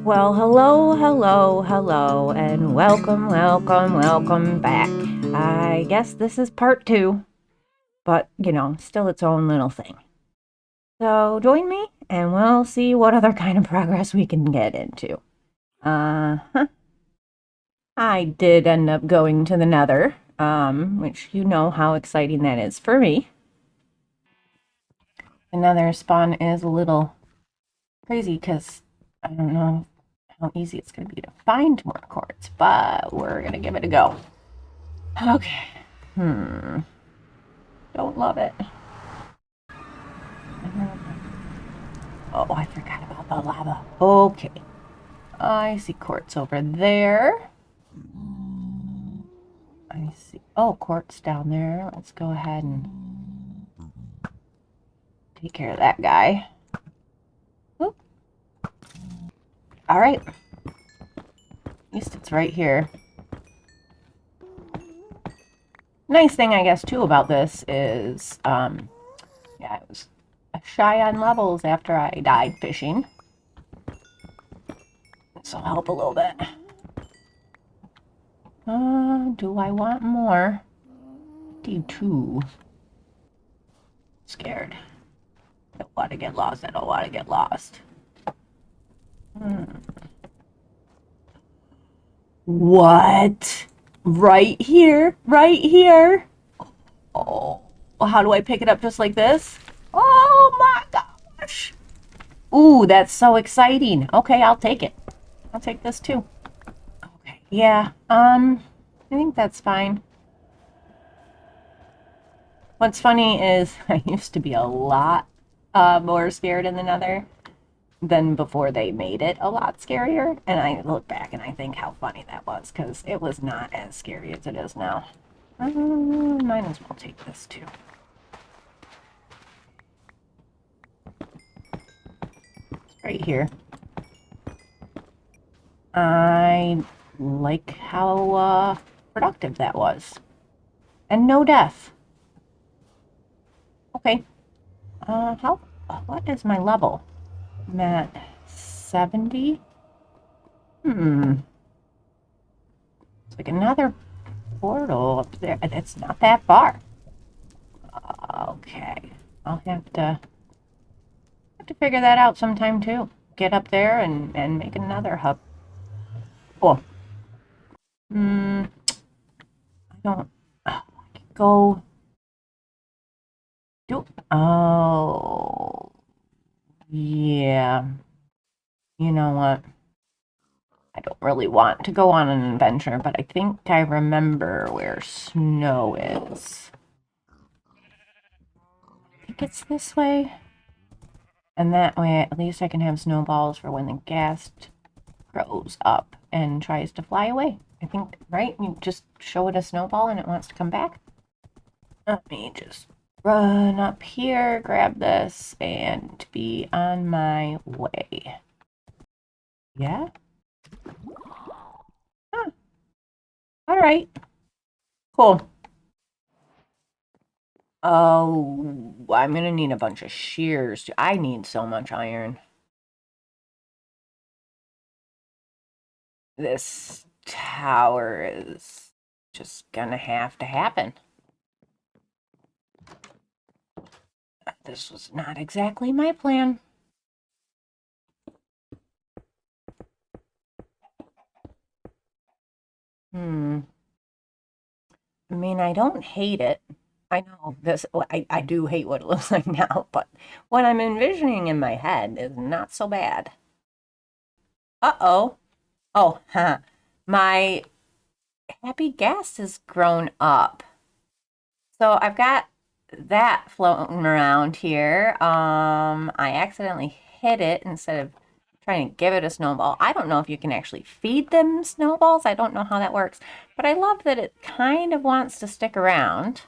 Well, hello, hello, hello, and welcome, welcome, welcome back. I guess this is part two, but still its own little thing. So join me and we'll see what other kind of progress we can get into. Uh-huh. I did end up going to the Nether, which you know how exciting that is for me. The Nether spawn is a little crazy because I don't know how easy it's going to be to find more quartz, but we're going to give it a go. Okay. Don't love it. Oh, I forgot about the lava. Okay. I see quartz over there. I see. Oh, quartz down there. Let's go ahead and take care of that guy. Oop. All right. At least it's right here. Nice thing, I guess, too, about this is, yeah, I was shy on levels after I died fishing. This will help a little bit. Do I want more? D2. Scared. I don't want to get lost. I don't want to get lost. What? Right here? Right here? Oh, how do I pick it up just like this? Oh my gosh. Ooh, that's so exciting. Okay, I'll take it. I'll take this too. Okay, yeah, I think that's fine. What's funny is I used to be a lot more scared in the Nether than before they made it a lot scarier. And I look back and I think how funny that was because it was not as scary as it is now. Might as well take this too. Right here. I like how productive that was. And no death. Okay. What is my level? I'm at 70? It's like another portal up there. It's not that far. Okay. I'll have to figure that out sometime too. Get up there and make another hub. Cool. I don't go do. Oh, yeah. You know what? I don't really want to go on an adventure, but I think I remember where snow is. I think it's this way. And that way, at least I can have snowballs for when the ghast grows up and tries to fly away. I think, right? You just show it a snowball and it wants to come back. Let me just run up here, grab this, and be on my way. Yeah? Huh. All right. Cool. Oh, I'm gonna need a bunch of shears. I need so much iron. This tower is just gonna have to happen. This was not exactly my plan. I mean, I don't hate it. I know this, I do hate what it looks like now, but what I'm envisioning in my head is not so bad. Uh-oh. Oh, huh. My happy gas has grown up. So I've got that floating around here. I accidentally hit it instead of trying to give it a snowball. I don't know if you can actually feed them snowballs. I don't know how that works, but I love that it kind of wants to stick around.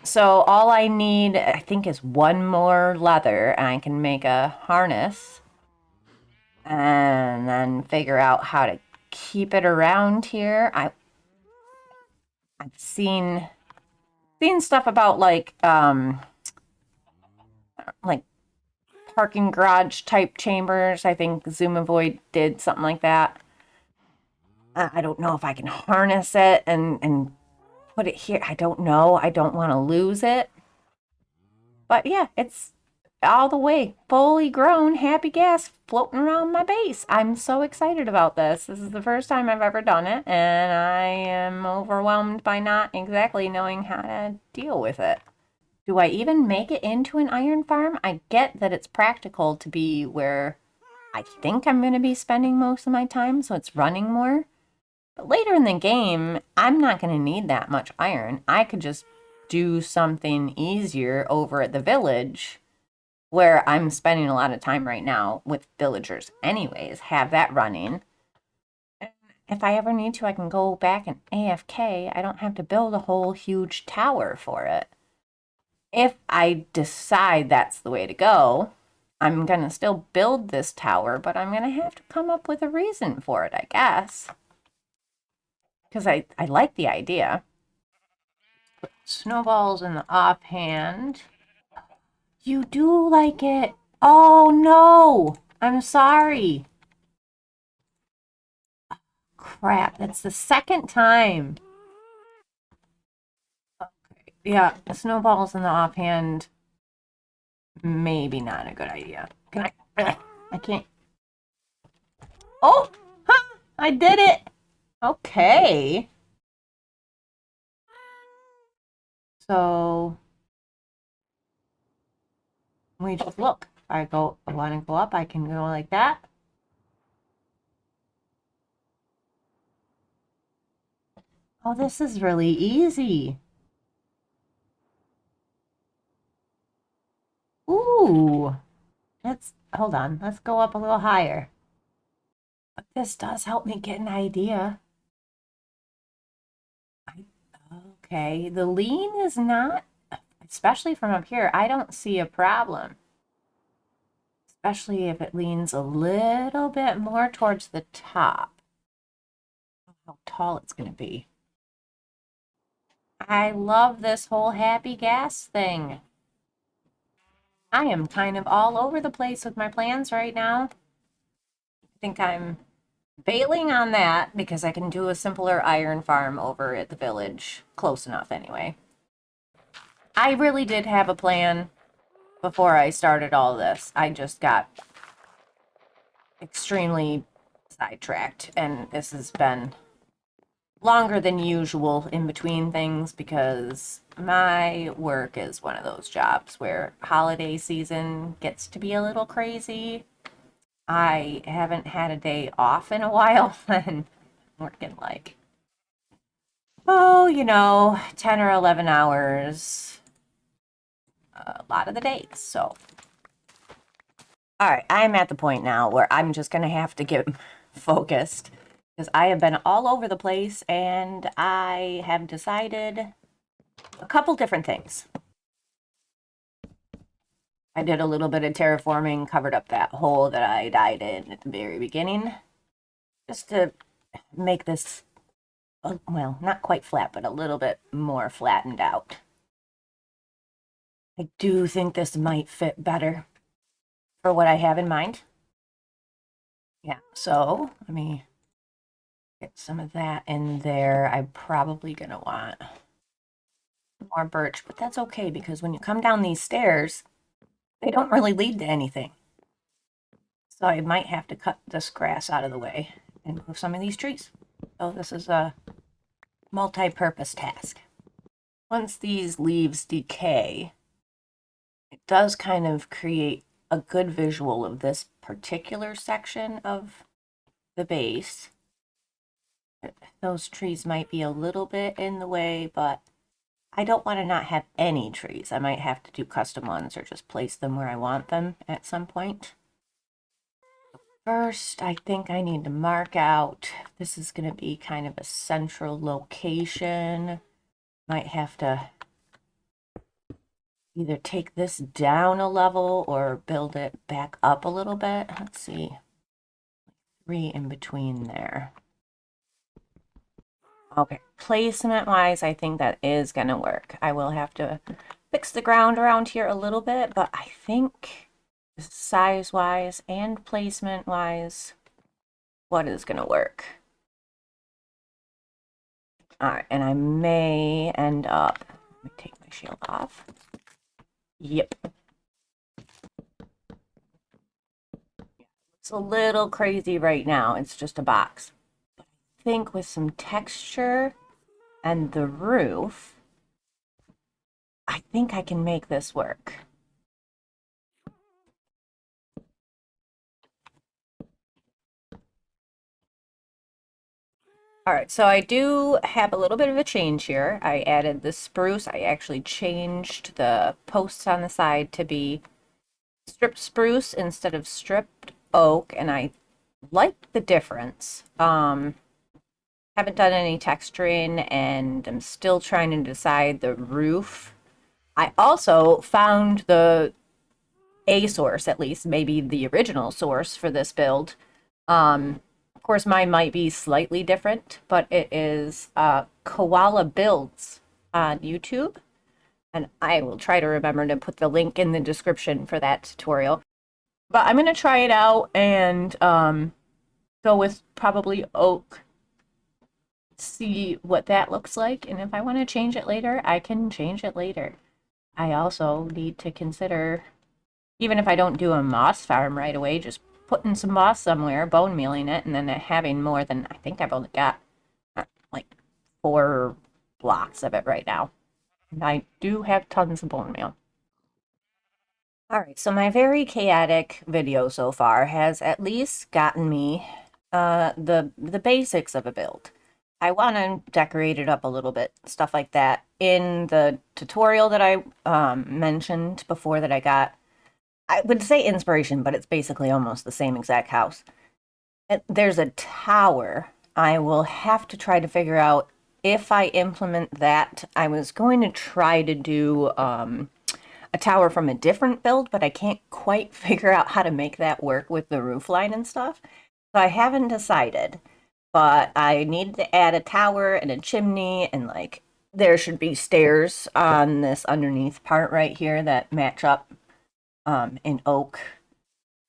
So all I need, I think, is one more leather, and I can make a harness and then figure out how to keep it around here. I've seen stuff about like parking garage type chambers. I think Zoomovoid did something like that. I don't know if I can harness it and put it here. I don't know. I don't want to lose it. But yeah, it's all the way fully grown happy gas floating around my base. I'm so excited about this. This is the first time I've ever done it, and I am overwhelmed by not exactly knowing how to deal with it. Do I even make it into an iron farm? I get that it's practical to be where I think I'm going to be spending most of my time, so it's running more. But later in the game, I'm not going to need that much iron. I could just do something easier over at the village where I'm spending a lot of time right now with villagers anyways, have that running. And if I ever need to, I can go back and AFK. I don't have to build a whole huge tower for it. If I decide that's the way to go, I'm going to still build this tower, but I'm going to have to come up with a reason for it, I guess. Because I like the idea. Put snowballs in the offhand. You do like it. Oh no, I'm sorry. Crap, that's the second time. Okay. Yeah, snowballs in the offhand, maybe not a good idea. Can I? I can't. Oh, huh, I did it. Okay. So we just look. I want to go up, I can go like that. Oh, this is really easy. Ooh, hold on. Let's go up a little higher. But this does help me get an idea. Okay, the lean is not, especially from up here, I don't see a problem. Especially if it leans a little bit more towards the top. How tall it's going to be. I love this whole happy gas thing. I am kind of all over the place with my plans right now. I think I'm bailing on that because I can do a simpler iron farm over at the village. Close enough anyway. I really did have a plan before I started all this. I just got extremely sidetracked, and this has been longer than usual in between things because my work is one of those jobs where holiday season gets to be a little crazy. I haven't had a day off in a while and working like, oh, 10 or 11 hours a lot of the days. So, all right, I'm at the point now where I'm just going to have to get focused because I have been all over the place and I have decided a couple different things. I did a little bit of terraforming, covered up that hole that I died in at the very beginning, just to make this, well, not quite flat, but a little bit more flattened out. I do think this might fit better for what I have in mind. Yeah, so let me get some of that in there. I'm probably gonna want more birch, but that's okay because when you come down these stairs, they don't really lead to anything. So I might have to cut this grass out of the way and move some of these trees. So this is a multi-purpose task. Once these leaves decay, it does kind of create a good visual of this particular section of the base. Those trees might be a little bit in the way, but I don't want to not have any trees. I might have to do custom ones or just place them where I want them at some point. First, I think I need to mark out, this is going to be kind of a central location. Might have to either take this down a level or build it back up a little bit. Let's see. 3 in between there. Okay, placement-wise, I think that is going to work. I will have to fix the ground around here a little bit, but I think size-wise and placement-wise, what is going to work. All right, and I may end up, let me take my shield off. Yep. It's a little crazy right now. It's just a box. I think with some texture and the roof, I think I can make this work. All right, so I do have a little bit of a change here. I added the spruce. I actually changed the posts on the side to be stripped spruce instead of stripped oak, and I like the difference. Haven't done any texturing, and I'm still trying to decide the roof. I also found the A source, at least maybe the original source for this build. Of course, mine might be slightly different, but it is Koala Builds on YouTube. And I will try to remember to put the link in the description for that tutorial. But I'm going to try it out and go with probably oak, see what that looks like. And if I want to change it later, I can change it later. I also need to consider, even if I don't do a moss farm right away, just putting some moss somewhere, bone mealing it, and then having more than, I think I've only got like 4 blocks of it right now. And I do have tons of bone meal. All right, so my very chaotic video so far has at least gotten me the basics of a build. I want to decorate it up a little bit, stuff like that. In the tutorial that I mentioned before that I got, I would say inspiration, but it's basically almost the same exact house. There's a tower. I will have to try to figure out if I implement that. I was going to try to do a tower from a different build, but I can't quite figure out how to make that work with the roof line and stuff. So I haven't decided, but I need to add a tower and a chimney, and like there should be stairs on this underneath part right here that match up in oak.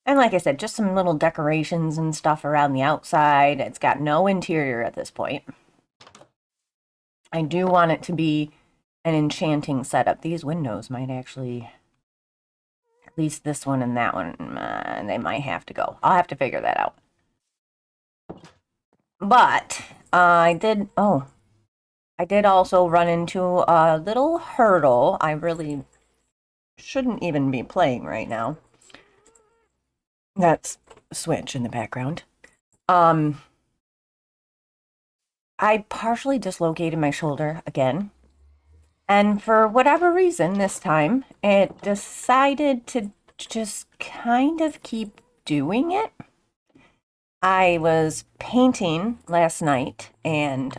And like I said, just some little decorations and stuff around the outside. It's got no interior at this point. I do want it to be an enchanting setup. These windows might actually, at least this one and that one, they might have to go. I'll have to figure that out. But I did also run into a little hurdle. I really shouldn't even be playing right now. That's Switch in the background. I partially dislocated my shoulder again. And for whatever reason this time, it decided to just kind of keep doing it. I was painting last night and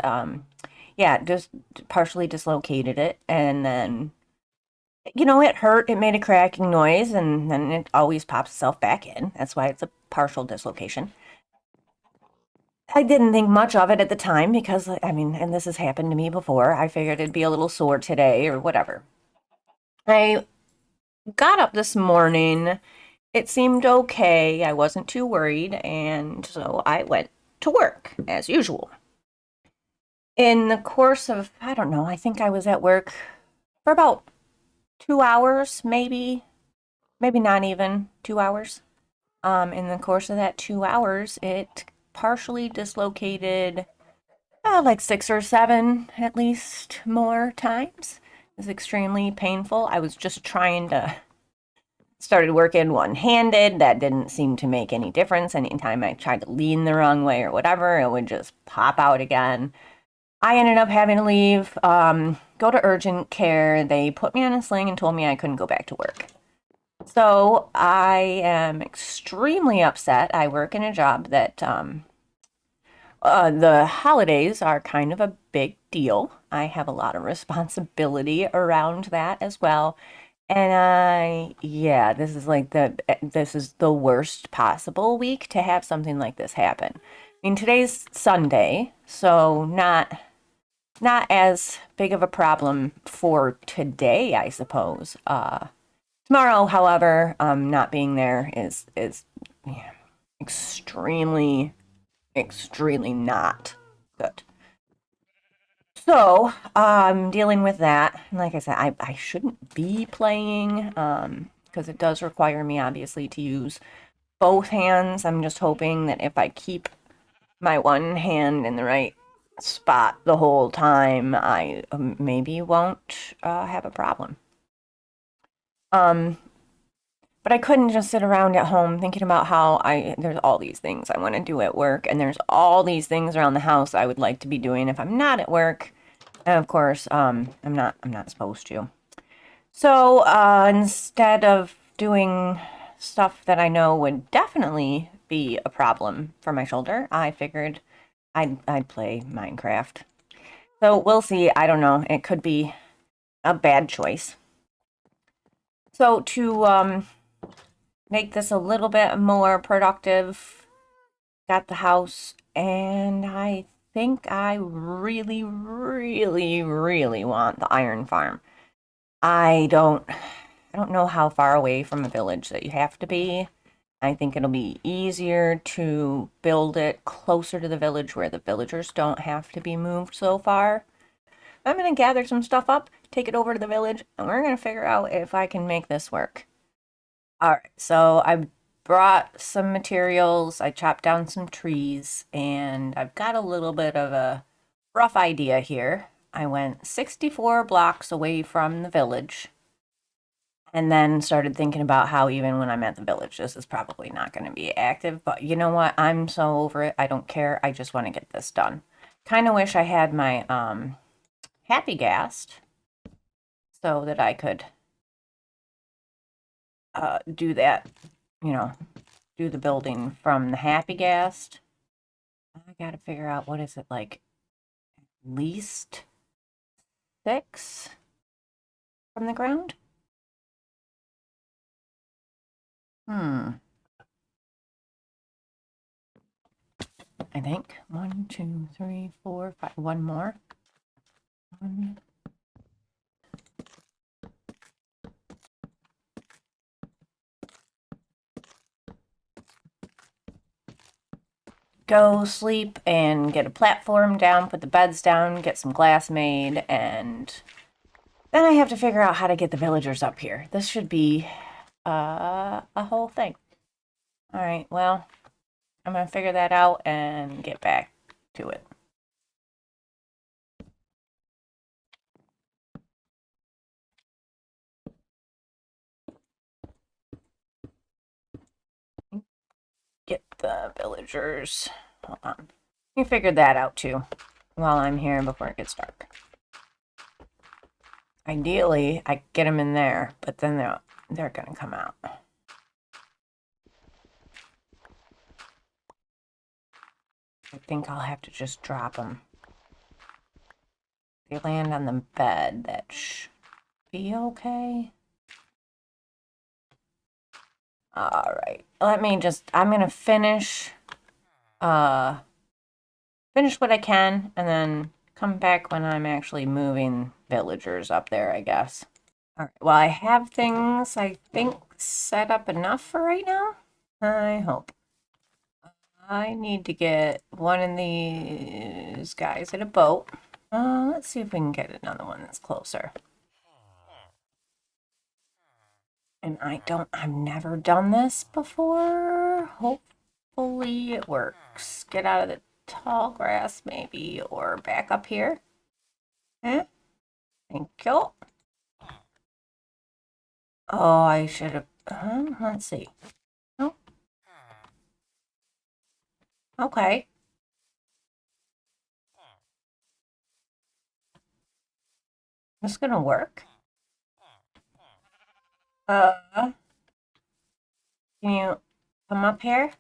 yeah, just partially dislocated it, and then it hurt. It made a cracking noise, and then it always pops itself back in. That's why it's a partial dislocation. I didn't think much of it at the time because, I mean, and this has happened to me before. I figured it'd be a little sore today or whatever. I got up this morning. It seemed okay. I wasn't too worried, and so I went to work as usual. In the course of, I don't know, I think I was at work for about 2 hours, maybe not even 2 hours. In the course of that 2 hours, it partially dislocated like 6 or 7 at least more times. It was extremely painful. I was just trying to started working one-handed. That didn't seem to make any difference. Anytime I tried to lean the wrong way or whatever, it would just pop out again. I ended up having to leave, go to urgent care. They put me on a sling and told me I couldn't go back to work. So I am extremely upset. I work in a job that the holidays are kind of a big deal. I have a lot of responsibility around that as well. And yeah, this is the worst possible week to have something like this happen. I mean, today's Sunday, so not as big of a problem for today, I suppose. Tomorrow, however, not being there is yeah, extremely, extremely not good. So I'm dealing with that. And like I said, I shouldn't be playing because it does require me obviously to use both hands. I'm just hoping that if I keep my one hand in the right spot the whole time, I maybe won't have a problem. Um, but I couldn't just sit around at home thinking about how there's all these things I want to do at work, and there's all these things around the house I would like to be doing if I'm not at work. And of course, I'm not supposed to. So instead of doing stuff that I know would definitely be a problem for my shoulder, I figured I'd play Minecraft. So we'll see. I don't know. It could be a bad choice. So to make this a little bit more productive, got the house, and I think I really, really, really want the iron farm. I don't know how far away from a village that you have to be. I think it'll be easier to build it closer to the village where the villagers don't have to be moved so far. I'm going to gather some stuff up, take it over to the village, and we're going to figure out if I can make this work. All right, so I brought some materials, I chopped down some trees, and I've got a little bit of a rough idea here. I went 64 blocks away from the village and then started thinking about how even when I'm at the village, this is probably not going to be active. But you know what? I'm so over it. I don't care. I just want to get this done. Kind of wish I had my Happy Gast so that I could do that, you know, do the building from the Happy Gast. I got to figure out what is it like, at least 6 from the ground? Hmm. I think 1, 2, 3, 4, 5. One more. One. Go sleep and get a platform down, put the beds down, get some glass made, and then I have to figure out how to get the villagers up here. This should be a whole thing. All right, well, I'm gonna figure that out and get back to it. Get the villagers. Hold on. You figured that out too while I'm here before it gets dark. Ideally, I get them in there, but then they're gonna come out. I think I'll have to just drop them. They land on the bed. That should be okay. All right. I'm gonna finish what I can and then come back when I'm actually moving villagers up there, I guess. All right. Well, I have things I think set up enough for right now. I hope. I need to get one of these guys in a boat. Let's see if we can get another one that's closer. And I've never done this before. Hopefully it works. Get out of the tall grass maybe, or back up here. Eh? Thank you. Oh, I should have, let's see. Oh, okay. This gonna work. Can you come up here?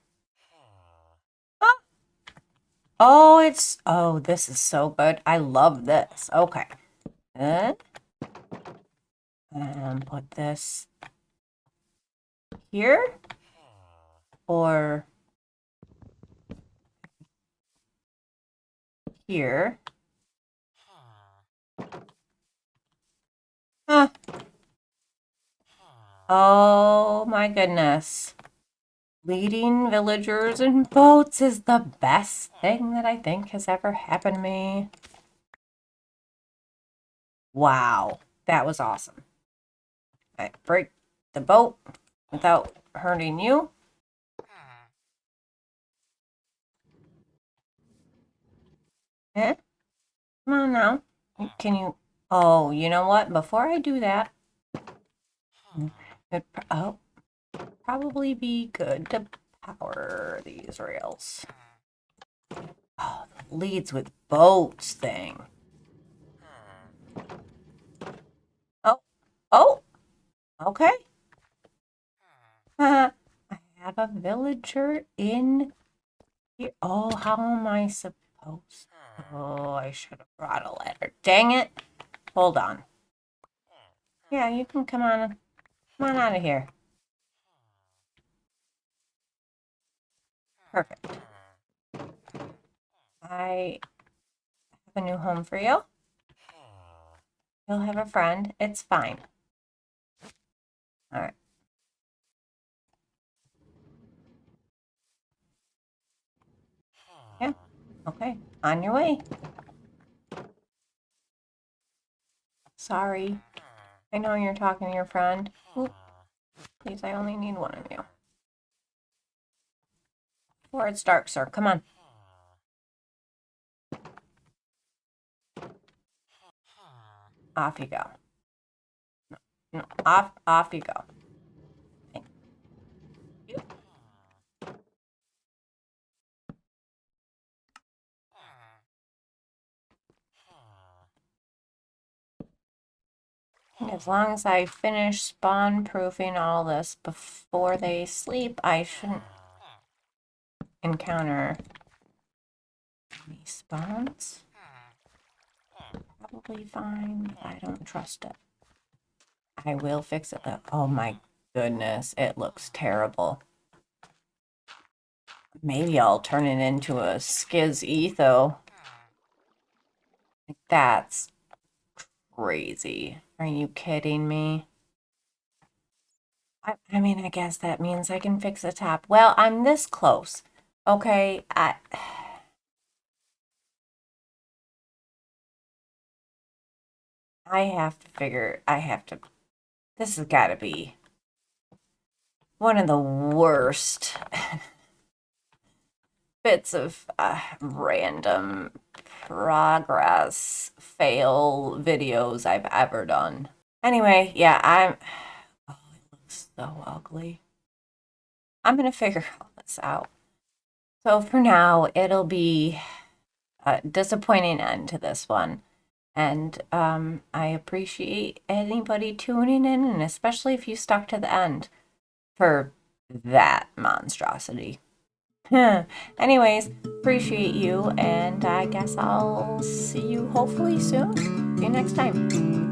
Oh, oh, this is so good. I love this. Okay. Good. And put this here or here. Huh. Oh my goodness. Leading villagers in boats is the best thing that I think has ever happened to me. Wow, that was awesome. I break the boat without hurting you. Eh? Come on now. Can you? Oh, you know what? Before I do that, oh, probably be good to power these rails. Oh, the leads with boats thing. Oh, oh, okay. I have a villager in here. Oh, how am I supposed? Oh, I should have brought a ladder. Dang it. Hold on. Yeah, you can come on out of here. Perfect. I have a new home for you. You'll have a friend. It's fine. All right. Yeah. Okay. On your way. Sorry. I know you're talking to your friend. Ooh, please, I only need one of you. Before it's dark, sir. Come on. Off you go. No, off you go. Thank you. As long as I finish spawn proofing all this before they sleep, I shouldn't encounter any spawns. Probably fine. I don't trust it. I will fix it though. Oh my goodness, it looks terrible. Maybe I'll turn it into a Skiz Etho. That's crazy. Are you kidding me? I mean, I guess that means I can fix the top. Well, I'm this close. Okay, I have to, this has got to be one of the worst bits of random progress fail videos I've ever done. Anyway, yeah, oh, it looks so ugly. I'm gonna figure all this out. So for now, it'll be a disappointing end to this one. And I appreciate anybody tuning in, and especially if you stuck to the end for that monstrosity. Anyways, appreciate you, and I guess I'll see you hopefully soon. See you next time.